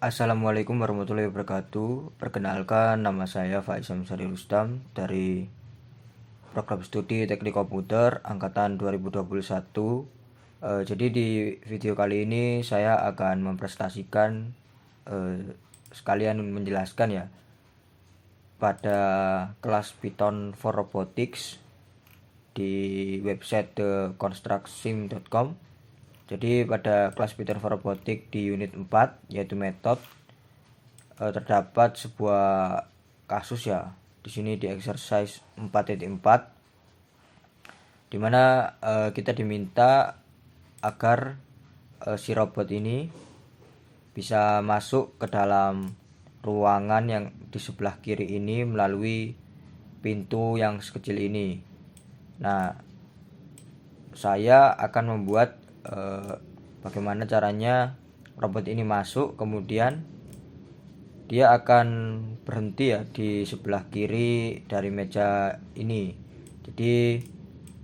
Assalamualaikum warahmatullahi wabarakatuh. Perkenalkan, nama saya Faizam Sari Rustam dari Program Studi Teknik Komputer Angkatan 2021. Jadi di video kali ini saya akan mempresentasikan sekalian menjelaskan ya pada kelas Python for Robotics di website theconstructsim.com. Jadi pada kelas Python for Robotics di unit 4 yaitu metode terdapat sebuah kasus ya. Di sini di exercise 4.4 di mana kita diminta agar si robot ini bisa masuk ke dalam ruangan yang di sebelah kiri ini melalui pintu yang sekecil ini. Nah, saya akan membuat bagaimana caranya robot ini masuk, kemudian dia akan berhenti ya di sebelah kiri dari meja ini. Jadi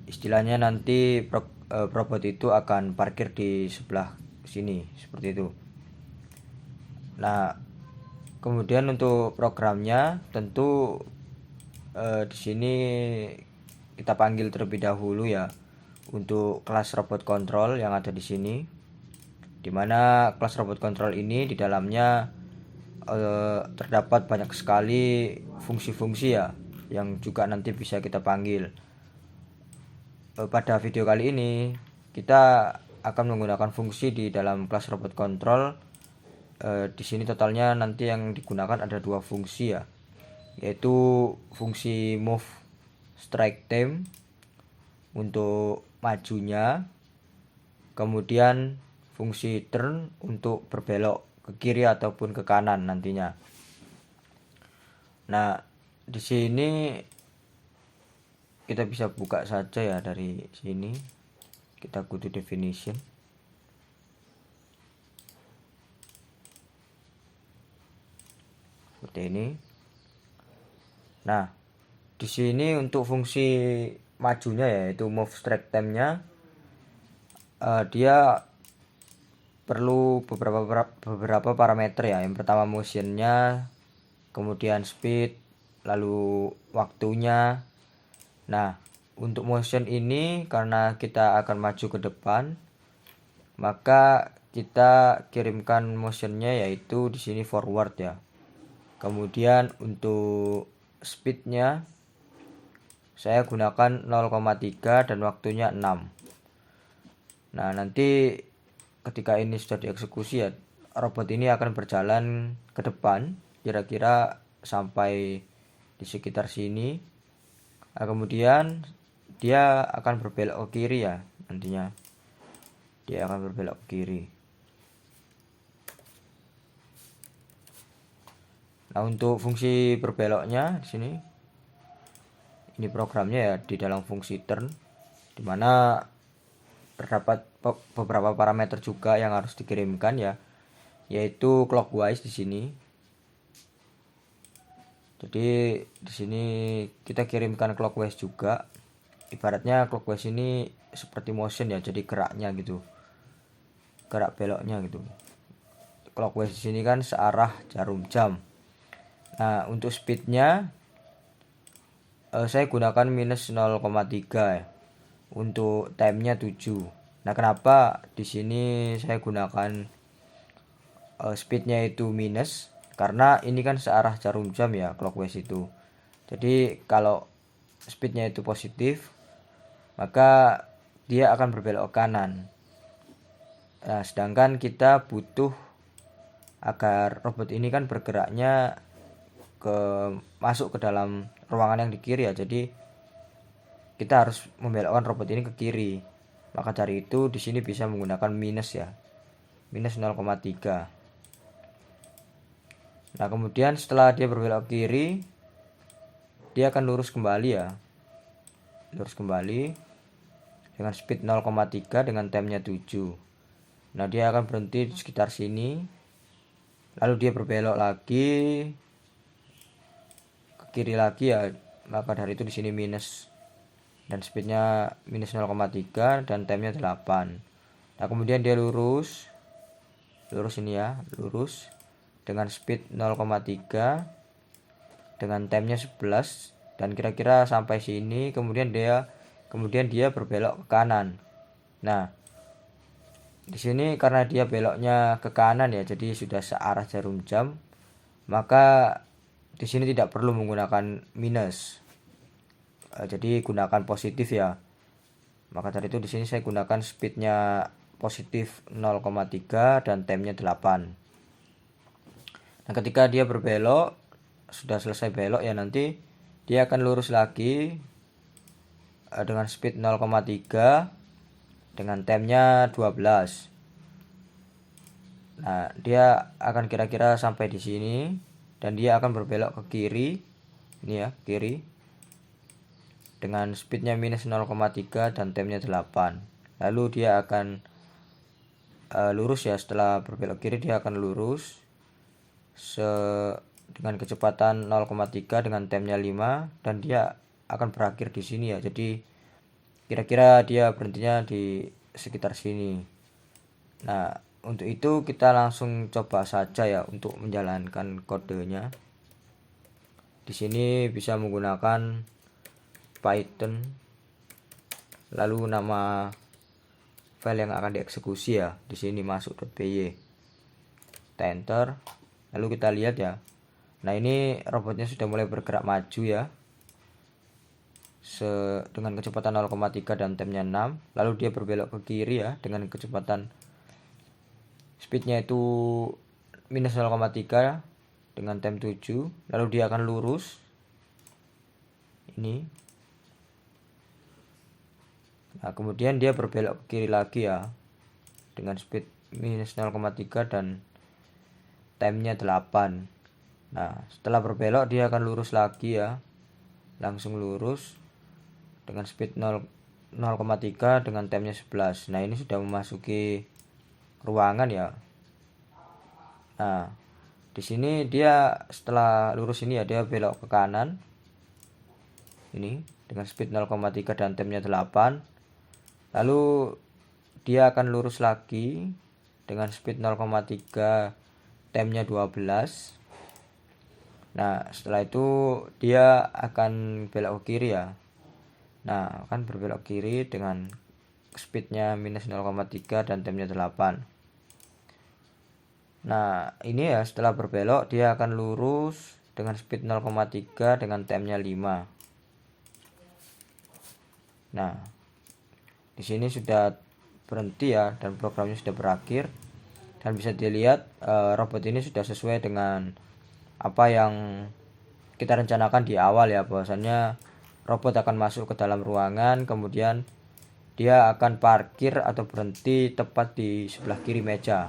istilahnya nanti robot itu akan parkir di sebelah sini seperti itu. Nah, kemudian untuk programnya tentu di sini kita panggil terlebih dahulu ya untuk kelas robot control yang ada di sini. Dimana kelas robot control ini di dalamnya terdapat banyak sekali fungsi-fungsi ya yang juga nanti bisa kita panggil. Pada video kali ini kita akan menggunakan fungsi di dalam kelas robot control. Di sini totalnya nanti yang digunakan ada 2 fungsi ya, yaitu fungsi move strike time untuk majunya, kemudian fungsi turn untuk berbelok ke kiri ataupun ke kanan nantinya. Nah, di sini kita bisa buka saja ya dari sini. Kita go to definition. Seperti ini. Nah, di sini untuk fungsi majunya yaitu move strike time-nya dia perlu beberapa parameter ya. Yang pertama motionnya, kemudian speed, lalu waktunya. Nah, untuk motion ini karena kita akan maju ke depan, maka kita kirimkan motionnya yaitu di sini forward ya. Kemudian untuk speednya saya gunakan 0,3 dan waktunya 6. Nah, nanti ketika ini sudah dieksekusi ya, robot ini akan berjalan ke depan kira-kira sampai di sekitar sini. Nah, kemudian dia akan berbelok ke kiri ya nantinya. Dia akan berbelok ke kiri. Nah, untuk fungsi berbeloknya di sini ini programnya ya di dalam fungsi turn, dimana terdapat beberapa parameter juga yang harus dikirimkan ya, yaitu clockwise di sini. Jadi di sini kita kirimkan clockwise juga. Ibaratnya clockwise ini seperti motion ya, jadi geraknya gitu. Gerak beloknya gitu. Clockwise di sini kan searah jarum jam. Nah, untuk speednya saya gunakan minus 0,3 ya. Untuk time-nya 7. Nah, kenapa di sini saya gunakan speednya itu minus? Karena ini kan searah jarum jam ya clockwise itu. Jadi kalau speednya itu positif, maka dia akan berbelok ke kanan. Nah, sedangkan kita butuh agar robot ini kan bergeraknya masuk ke dalam ruangan yang di kiri ya. Jadi kita harus membelokkan robot ini ke kiri. Maka dari itu di sini bisa menggunakan minus ya. Minus 0,3. Nah, kemudian setelah dia berbelok ke kiri, dia akan lurus kembali ya. Lurus kembali dengan speed 0,3 dengan time-nya 7. Nah, dia akan berhenti di sekitar sini. Lalu dia berbelok lagi ke kiri lagi ya. Maka dari itu di sini minus dan speednya minus 0,3 dan time-nya 8. Nah, kemudian dia lurus ini ya, lurus dengan speed 0,3 dengan time-nya 11, dan kira-kira sampai sini kemudian dia berbelok ke kanan. Nah, di sini karena dia beloknya ke kanan ya, jadi sudah searah jarum jam, maka di sini tidak perlu menggunakan minus. Jadi gunakan positif ya. Maka dari itu di sini saya gunakan speednya positif 0,3 dan time-nya 8. Nah, ketika dia berbelok, sudah selesai belok ya, nanti dia akan lurus lagi dengan speed 0,3 dengan time-nya 12. Nah, dia akan kira-kira sampai di sini dan dia akan berbelok ke kiri. Ini ya, kiri. Dengan speednya minus 0,3 dan time-nya 8. Lalu dia akan lurus ya, setelah berbelok kiri dia akan lurus dengan kecepatan 0,3 dengan time-nya 5 dan dia akan berakhir di sini ya. Jadi kira-kira dia berhentinya di sekitar sini. Nah, untuk itu kita langsung coba saja ya untuk menjalankan kodenya. Di sini bisa menggunakan Python, lalu nama file yang akan dieksekusi ya, di sini masuk.py. Kita enter, lalu kita lihat ya. Nah, ini robotnya sudah mulai bergerak maju ya, dengan kecepatan 0,3 dan time-nya 6. Lalu dia berbelok ke kiri ya, dengan kecepatan speednya itu minus 0,3 dengan time 7. Lalu dia akan lurus ini. Nah, kemudian dia berbelok ke kiri lagi ya, dengan speed minus 0,3 dan time-nya 8. Nah, setelah berbelok dia akan lurus lagi ya, langsung lurus dengan speed 0,3 dengan time-nya 11. Nah, ini sudah memasuki ruangan ya. Nah, di sini dia setelah lurus ini ya, dia belok ke kanan. Ini dengan speed 0,3 dan time-nya 8. Lalu dia akan lurus lagi dengan speed 0,3, time-nya 12. Nah, setelah itu dia akan belok ke kiri ya. Nah, akan berbelok kiri dengan speednya minus 0,3 dan time-nya 8. Nah, ini ya, setelah berbelok dia akan lurus dengan speed 0,3 dengan time-nya 5. Nah, di sini sudah berhenti ya, dan programnya sudah berakhir. Dan bisa dilihat robot ini sudah sesuai dengan apa yang kita rencanakan di awal ya, bahwasannya robot akan masuk ke dalam ruangan, kemudian dia akan parkir atau berhenti tepat di sebelah kiri meja.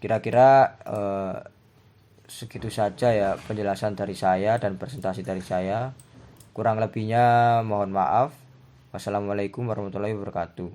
Kira-kira segitu saja ya penjelasan dari saya dan presentasi dari saya. Kurang lebihnya mohon maaf. Wassalamualaikum warahmatullahi wabarakatuh.